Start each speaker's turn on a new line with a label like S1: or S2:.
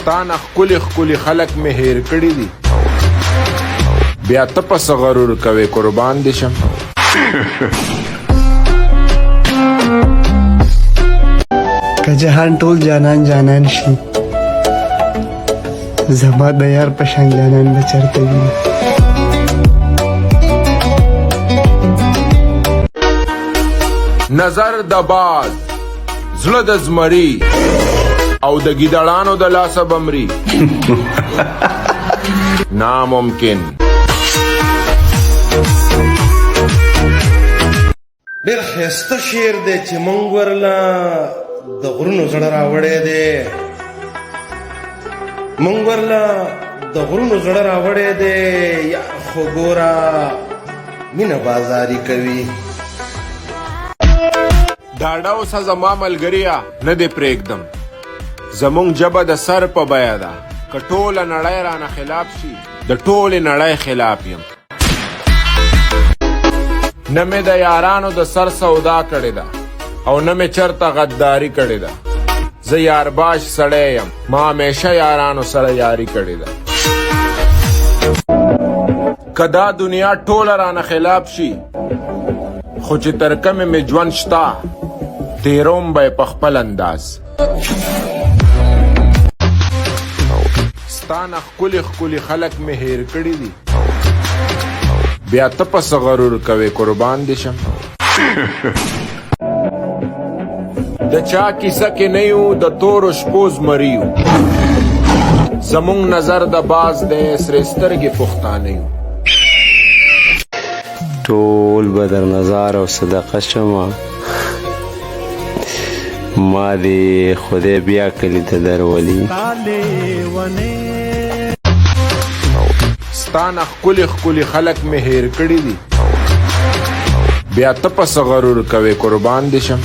S1: ستانه ښکلي ښکلي خلک مې هیر کړي دي بیا ته پس غرور کوې قربان دې شم
S2: که جهان ټول جانان جانان شي زما د یار په شان جانان به چرته وي
S1: نظر د باز زړه د زمري او د ګیدړانو د لاسه بمري ناممکن
S3: ډېر ښایسته شعر دی چې موږ ورله د غرونو زړه راوړی دی موږ ورله د غرونو زړه راوړی دی یار خو ګوره مینه بازاري کوي
S1: ډاډه اوسه زما ملګريه نه دې پرېږدم زموږ ژبه د سر په بیه ده که ټوله نړۍ رانه خلاف شي د ټولې نړۍ خلاف یم نه مې د یارانو د سر سودا کړې ده او نه مې چرته غداري کړې ده زه یارباش سړی یم ما همیشه یارانو سره یاري کړې ده که دا دنیا ټوله رانه خلاف شي خو چې تر کمې مې ژوند شته تیروم به یې په خپل انداز ستانه ښکلي ښکلي خلک مې هیر کړي دي بیا ته پس غرور کوې قربان دې شم د چا کیسه کې نه یو د تورو شپو زمري یو زموږ نظر د باز دی سرې سترګې پښتانه یو
S4: ټول به در نظر او صدقه شمه ما دې خدای بیا کلی ته درولي
S1: ستانه ښکلي ښکلي خلک مې هیر کړي دي بیا ته پس غرور کوې قربان دې شم